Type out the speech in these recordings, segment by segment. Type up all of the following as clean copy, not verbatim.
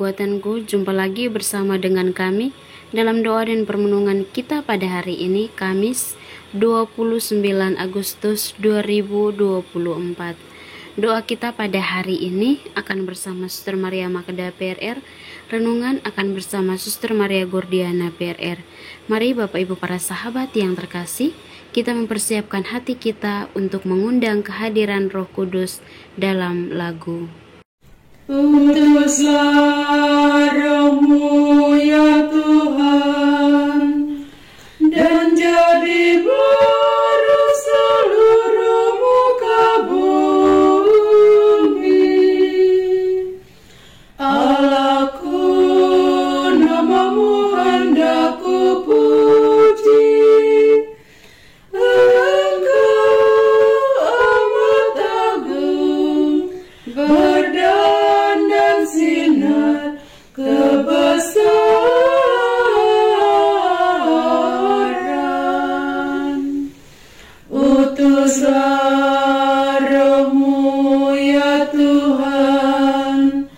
kekuatanku, jumpa lagi bersama dengan kami dalam doa dan permenungan kita pada hari ini, Kamis 29 Agustus 2024. Doa kita pada hari ini akan bersama Suster Maria Magda PRR, renungan akan bersama Suster Maria Gordiana PRR. Mari Bapak Ibu para sahabat yang terkasih, kita mempersiapkan hati kita untuk mengundang kehadiran Roh Kudus dalam lagu. Utuslah Roh-Mu ya Tuhan, dan jadi baru seluruh muka bumi. Allahku, nama-Mu hendak ku puji. Engkau amat agung, berdan sinar kebesaran. Utuslah Roh-Mu ya Tuhan,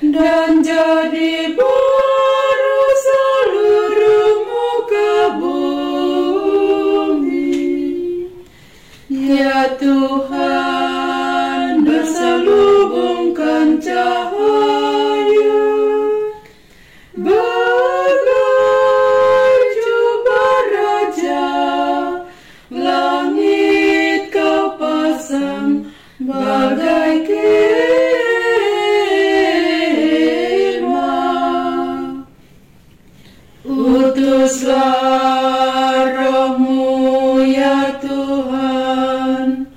dan jadi baru seluruh muka bumi. Ya Tuhan, berselubungkan cahaya bagai jubah raja, langit Kau pasang bagai kemah. Utuslah Roh-Mu ya Tuhan,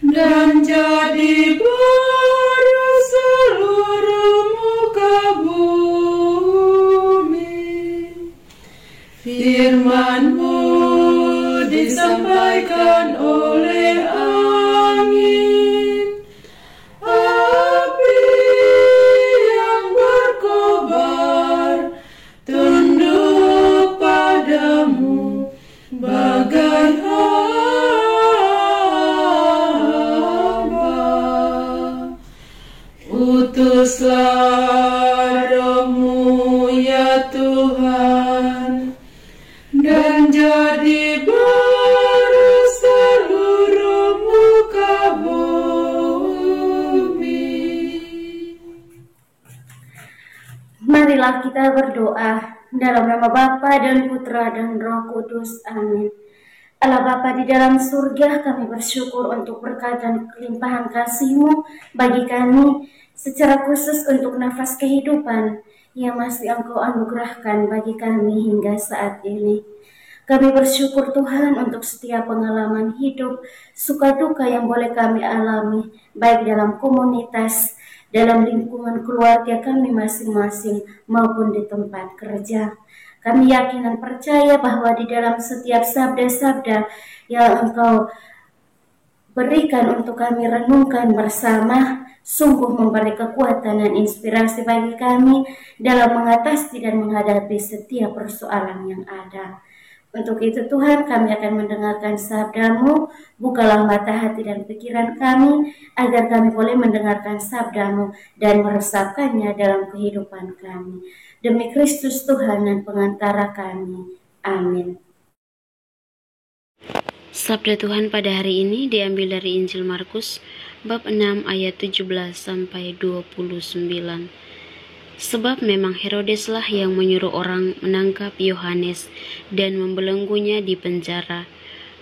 dan jadi baru seluruh muka bumi. Firman-Mu disampaikan oleh angin, api yang berkobar, tunduk padamu bagai hamba. Utuslah Roh-Mu ya Tuhan, dan jadi baru seluruh muka bumi. Marilah kita berdoa dalam nama Bapa dan Putra dan Roh Kudus. Amin. Allah Bapa di dalam surga, kami bersyukur untuk berkat dan kelimpahan kasih-Mu bagi kami, secara khusus untuk nafas kehidupan yang masih Engkau anugerahkan bagi kami hingga saat ini. Kami bersyukur Tuhan untuk setiap pengalaman hidup, suka duka yang boleh kami alami, baik dalam komunitas, dalam lingkungan keluarga kami masing-masing, maupun di tempat kerja. Kami yakin dan percaya bahwa di dalam setiap sabda-sabda yang Engkau berikan untuk kami renungkan bersama, sungguh memberi kekuatan dan inspirasi bagi kami dalam mengatasi dan menghadapi setiap persoalan yang ada. Untuk itu Tuhan, kami akan mendengarkan sabda-Mu. Bukalah mata hati dan pikiran kami, agar kami boleh mendengarkan sabda-Mu dan meresapkannya dalam kehidupan kami. Demi Kristus Tuhan dan pengantara kami. Amin. Sabda Tuhan pada hari ini diambil dari Injil Markus bab 6 ayat 17 sampai 29. Sebab memang Herodeslah yang menyuruh orang menangkap Yohanes dan membelenggunya di penjara,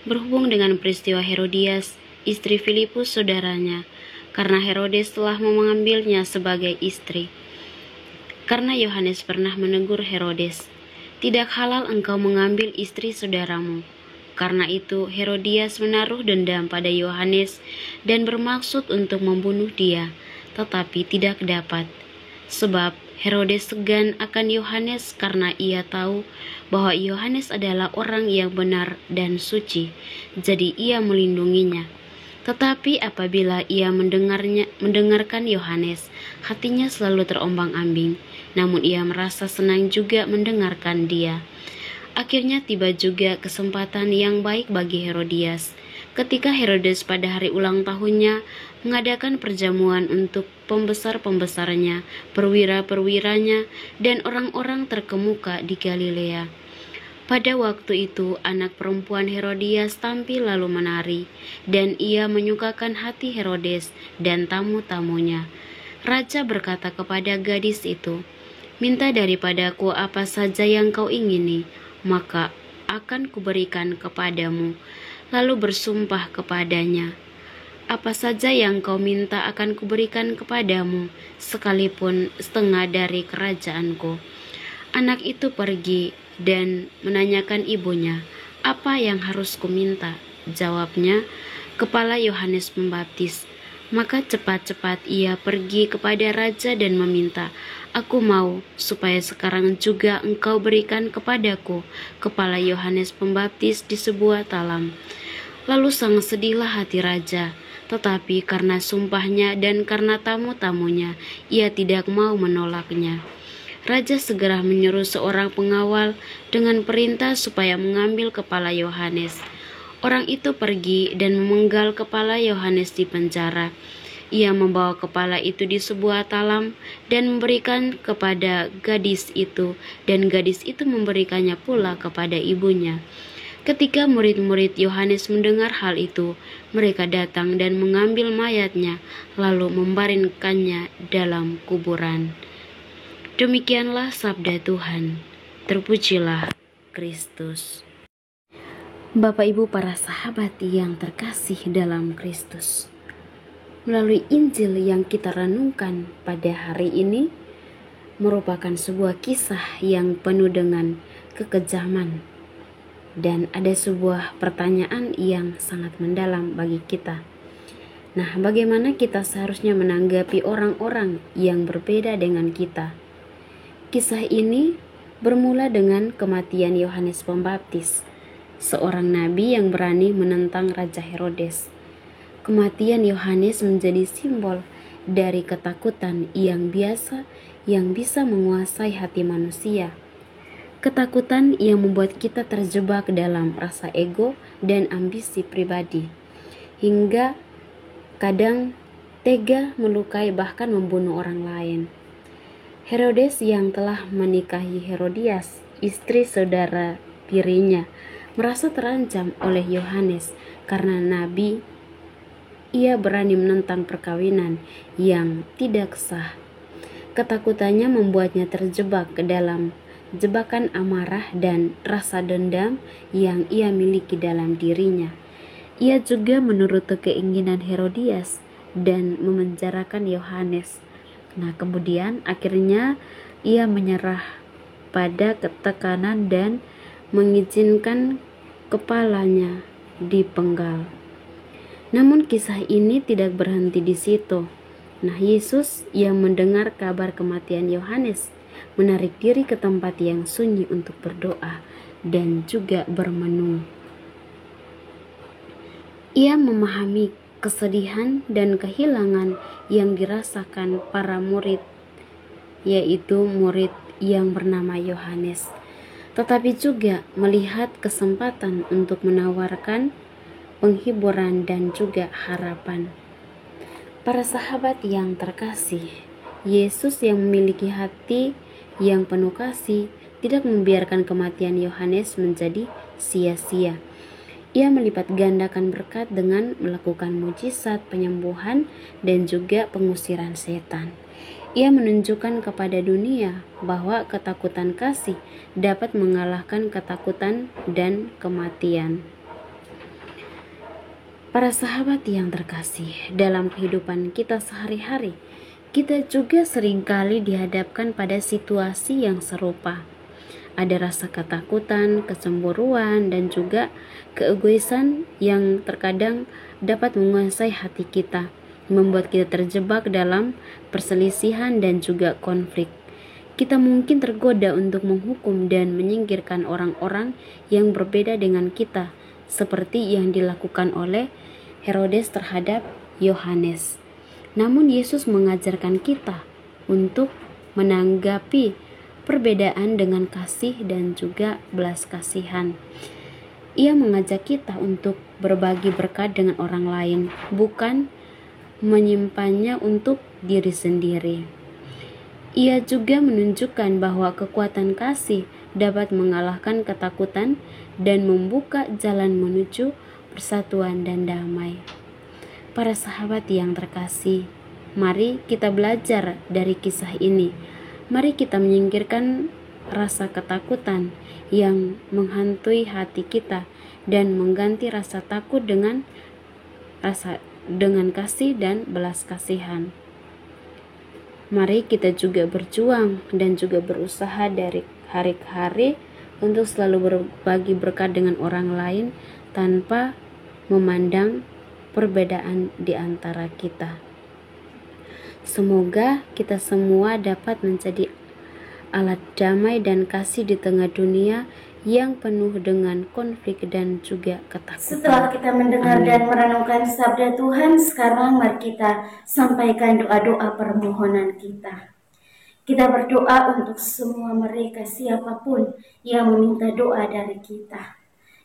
berhubung dengan peristiwa Herodias, istri Filipus saudaranya, karena Herodes telah mengambilnya sebagai istri. Karena Yohanes pernah menegur Herodes, "Tidak halal engkau mengambil istri saudaramu." Karena itu Herodias menaruh dendam pada Yohanes dan bermaksud untuk membunuh dia, tetapi tidak dapat. Sebab Herodes segan akan Yohanes karena ia tahu bahwa Yohanes adalah orang yang benar dan suci, jadi ia melindunginya. Tetapi apabila ia mendengarkan Yohanes, hatinya selalu terombang-ambing, namun ia merasa senang juga mendengarkan dia. Akhirnya tiba juga kesempatan yang baik bagi Herodias, ketika Herodes pada hari ulang tahunnya mengadakan perjamuan untuk pembesar-pembesarnya, perwira-perwiranya, dan orang-orang terkemuka di Galilea. Pada waktu itu, anak perempuan Herodias tampil lalu menari, dan ia menyukakan hati Herodes dan tamu-tamunya. Raja berkata kepada gadis itu, "Minta daripadaku apa saja yang kau ingini, maka akan kuberikan kepadamu." Lalu bersumpah kepadanya, "Apa saja yang kau minta akan kuberikan kepadamu, sekalipun setengah dari kerajaanku." Anak itu pergi dan menanyakan ibunya, "Apa yang harus kuminta?" Jawabnya, "Kepala Yohanes Pembaptis." Maka cepat-cepat ia pergi kepada raja dan meminta, "Aku mau supaya sekarang juga engkau berikan kepadaku kepala Yohanes Pembaptis di sebuah talam." Lalu sangat sedihlah hati raja, tetapi karena sumpahnya dan karena tamu-tamunya, ia tidak mau menolaknya. Raja segera menyuruh seorang pengawal dengan perintah supaya mengambil kepala Yohanes. Orang itu pergi dan memenggal kepala Yohanes di penjara. Ia membawa kepala itu di sebuah talam dan memberikan kepada gadis itu, dan gadis itu memberikannya pula kepada ibunya. Ketika murid-murid Yohanes mendengar hal itu, mereka datang dan mengambil mayatnya, lalu membaringkannya dalam kuburan. Demikianlah sabda Tuhan. Terpujilah Kristus. Bapak Ibu para sahabat yang terkasih dalam Kristus, melalui Injil yang kita renungkan pada hari ini merupakan sebuah kisah yang penuh dengan kekejaman, dan ada sebuah pertanyaan yang sangat mendalam bagi kita. Nah, bagaimana kita seharusnya menanggapi orang-orang yang berbeda dengan kita? Kisah ini bermula dengan kematian Yohanes Pembaptis, seorang nabi yang berani menentang Raja Herodes. Kematian Yohanes menjadi simbol dari ketakutan yang biasa yang bisa menguasai hati manusia. Ketakutan yang membuat kita terjebak dalam rasa ego dan ambisi pribadi, hingga kadang tega melukai bahkan membunuh orang lain. Herodes yang telah menikahi Herodias, istri saudara tirinya, merasa terancam oleh Yohanes karena nabi. Ia berani menentang perkawinan yang tidak sah. Ketakutannya membuatnya terjebak ke dalam jebakan amarah dan rasa dendam yang ia miliki dalam dirinya. Ia juga menuruti keinginan Herodias dan memenjarakan Yohanes. Nah, kemudian akhirnya ia menyerah pada ketekanan dan mengizinkan kepalanya dipenggal. Namun kisah ini tidak berhenti di situ. Nah, Yesus yang mendengar kabar kematian Yohanes menarik diri ke tempat yang sunyi untuk berdoa dan juga bermenung. Ia memahami kesedihan dan kehilangan yang dirasakan para murid, yaitu murid yang bernama Yohanes, tetapi juga melihat kesempatan untuk menawarkan penghiburan dan juga harapan. Para sahabat yang terkasih, Yesus yang memiliki hati yang penuh kasih tidak membiarkan kematian Yohanes menjadi sia-sia. Ia melipat gandakan berkat dengan melakukan mujizat penyembuhan dan juga pengusiran setan. Ia menunjukkan kepada dunia bahwa ketakutan kasih dapat mengalahkan ketakutan dan kematian. Para sahabat yang terkasih, dalam kehidupan kita sehari-hari, kita juga seringkali dihadapkan pada situasi yang serupa. Ada rasa ketakutan, kecemburuan, dan juga keegoisan yang terkadang dapat menguasai hati kita, membuat kita terjebak dalam perselisihan dan juga konflik. Kita mungkin tergoda untuk menghukum dan menyingkirkan orang-orang yang berbeda dengan kita, seperti yang dilakukan oleh Herodes terhadap Yohanes. Namun Yesus mengajarkan kita untuk menanggapi perbedaan dengan kasih dan juga belas kasihan. Ia mengajak kita untuk berbagi berkat dengan orang lain, bukan menyimpannya untuk diri sendiri. Ia juga menunjukkan bahwa kekuatan kasih dapat mengalahkan ketakutan dan membuka jalan menuju persatuan dan damai. Para sahabat yang terkasih, mari kita belajar dari kisah ini. Mari kita menyingkirkan rasa ketakutan yang menghantui hati kita dan mengganti rasa takut dengan kasih dan belas kasihan. Mari kita juga berjuang dan juga berusaha dari hari ke hari untuk selalu berbagi berkat dengan orang lain tanpa memandang perbedaan di antara kita. Semoga kita semua dapat menjadi alat damai dan kasih di tengah dunia yang penuh dengan konflik dan juga ketakutan. Setelah kita mendengar dan merenungkan sabda Tuhan, sekarang mari kita sampaikan doa-doa permohonan kita. Kita berdoa untuk semua mereka siapapun yang meminta doa dari kita.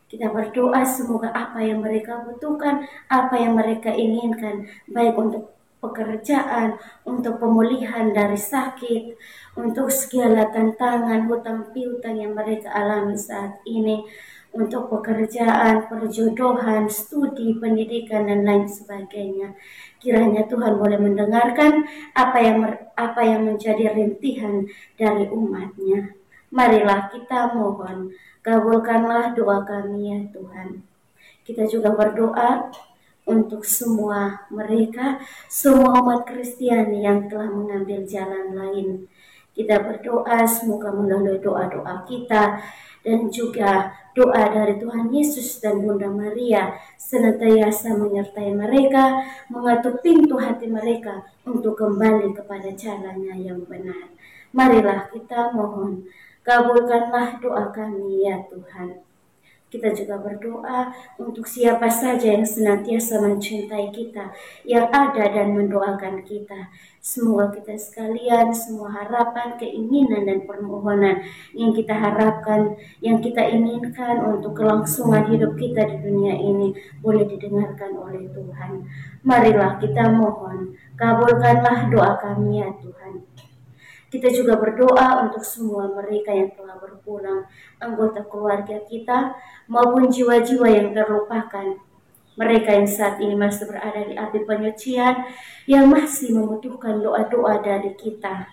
Kita berdoa semoga apa yang mereka butuhkan, apa yang mereka inginkan, baik untuk pekerjaan, untuk pemulihan dari sakit, untuk segala tantangan, hutang piutang yang mereka alami saat ini, untuk pekerjaan, perjodohan, studi, pendidikan, dan lain sebagainya. Kiranya Tuhan boleh mendengarkan apa yang menjadi rintihan dari umat-Nya. Marilah kita mohon, kabulkanlah doa kami ya Tuhan. Kita juga berdoa untuk semua mereka, semua umat Kristiani yang telah mengambil jalan lain. Kita berdoa semoga melalui doa-doa kita dan juga doa dari Tuhan Yesus dan Bunda Maria senantiasa menyertai mereka, mengetuk pintu hati mereka untuk kembali kepada jalannya yang benar. Marilah kita mohon, kabulkanlah doa kami ya Tuhan. Kita juga berdoa untuk siapa saja yang senantiasa mencintai kita, yang ada dan mendoakan kita. Semoga kita sekalian, semua harapan, keinginan, dan permohonan yang kita harapkan, yang kita inginkan untuk kelangsungan hidup kita di dunia ini boleh didengarkan oleh Tuhan. Marilah kita mohon, kabulkanlah doa kami ya Tuhan. Kita juga berdoa untuk semua mereka yang telah berpulang, anggota keluarga kita, maupun jiwa-jiwa yang terlupakan. Mereka yang saat ini masih berada di api penyucian, yang masih membutuhkan doa-doa dari kita.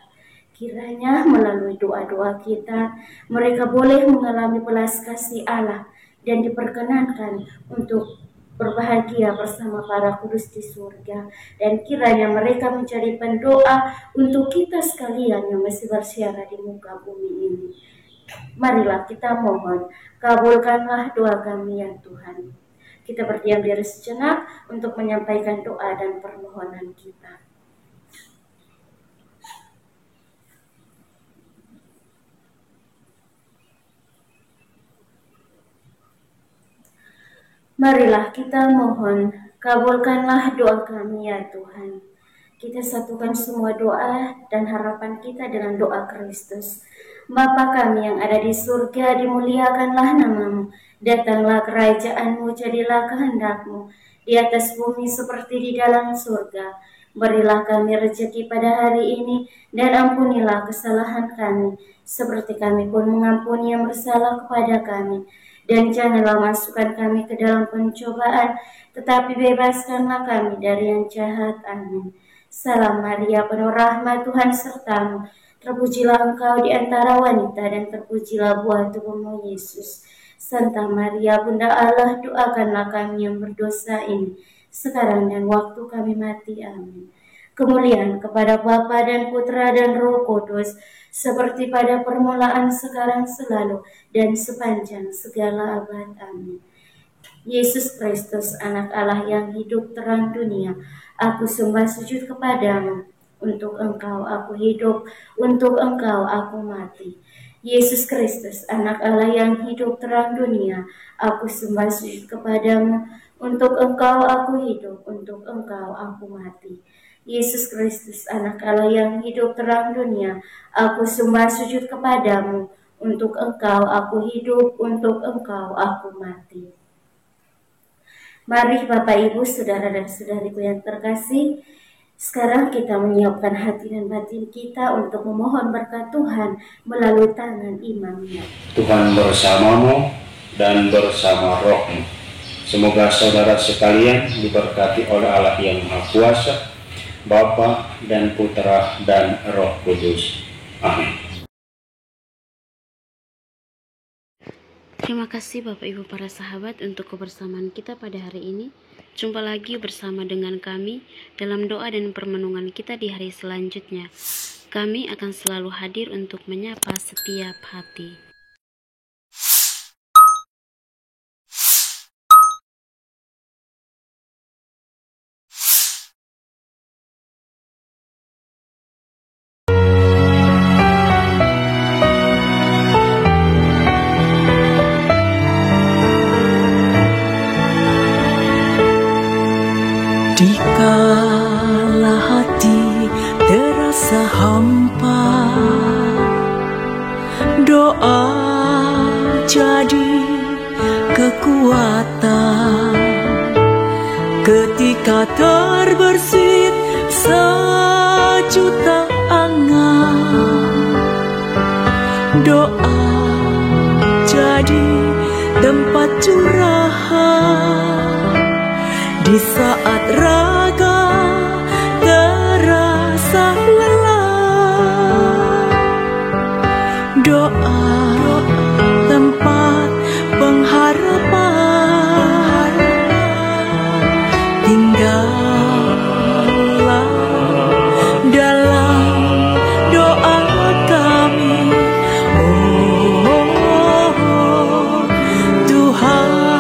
Kiranya melalui doa-doa kita, mereka boleh mengalami belas kasih Allah dan diperkenankan untuk berbahagia bersama para kudus di surga. Dan kiranya mereka menjadi pendoa untuk kita sekalian yang masih bersiara di muka bumi ini. Marilah kita mohon, kabulkanlah doa kami ya Tuhan. Kita berdiam diri sejenak untuk menyampaikan doa dan permohonan kita. Marilah kita mohon, kabulkanlah doa kami ya Tuhan. Kita satukan semua doa dan harapan kita dengan doa Kristus. Bapa kami yang ada di surga, dimuliakanlah namamu. Datanglah kerajaan-Mu, jadilah kehendak-Mu di atas bumi seperti di dalam surga. Berilah kami rezeki pada hari ini, dan ampunilah kesalahan kami, seperti kami pun mengampuni yang bersalah kepada kami. Dan janganlah masukkan kami ke dalam pencobaan, tetapi bebaskanlah kami dari yang jahat. Amin. Salam Maria, penuh rahmat, Tuhan sertamu. Terpujilah engkau di antara wanita, dan terpujilah buah tubuhmu Yesus. Santa Maria, Bunda Allah, doakanlah kami yang berdosa ini, sekarang dan waktu kami mati. Amin. Kemuliaan kepada Bapa dan Putra dan Roh Kudus, seperti pada permulaan, sekarang, selalu, dan sepanjang segala abad. Amin. Yesus Kristus, anak Allah yang hidup terang dunia, aku sembah sujud kepadamu. Untuk engkau aku hidup, untuk engkau aku mati. Yesus Kristus, anak Allah yang hidup terang dunia, aku sembah sujud kepadamu. Untuk engkau aku hidup, untuk engkau aku mati. Yesus Kristus, anak Allah yang hidup terang dunia, aku sembah sujud kepadamu. Untuk Engkau aku hidup, untuk Engkau aku mati. Mari Bapak Ibu, saudara dan saudariku yang terkasih, sekarang kita menyiapkan hati dan batin kita untuk memohon berkat Tuhan melalui tangan imamnya. Tuhan bersamamu dan bersama rohmu. Semoga saudara sekalian diberkati oleh Allah yang Maha Kuasa, Bapa dan Putra dan Roh Kudus. Amin. Terima kasih Bapak Ibu para sahabat untuk kebersamaan kita pada hari ini. Jumpa lagi bersama dengan kami dalam doa dan permenungan kita di hari selanjutnya. Kami akan selalu hadir untuk menyapa setiap hati. Dikala hati terasa hampa, doa jadi kekuatan. Ketika terbersit sejuta angan, doa jadi tempat curahan. Di saat raga terasa lelah, doa tempat pengharapan. Tinggallah dalam doa kami, oh Tuhan.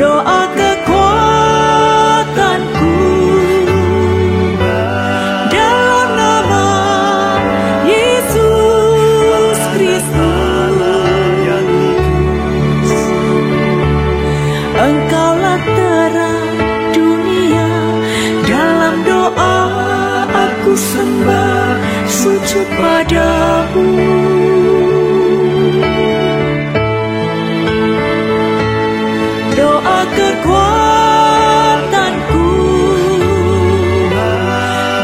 Doa kekuatanku dalam nama Yesus Kristus. Engkaulah terang dunia, dalam doa aku sembah sujud padamu. Doa kekuatanku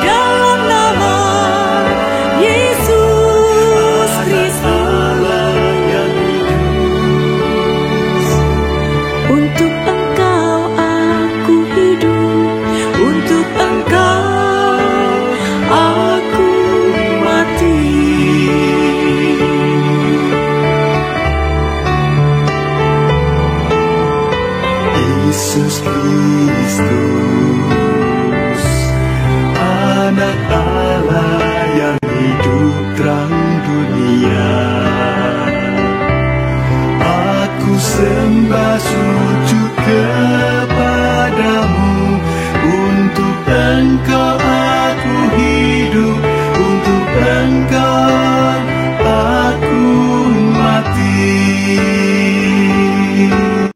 dalam nama Yesus Kristus. Untuk Engkau aku hidup, untuk Engkau aku mati. Yesus Kristus, Anak Allah yang hidup terang dunia. Aku sembah sujud kepadamu, untuk Engkau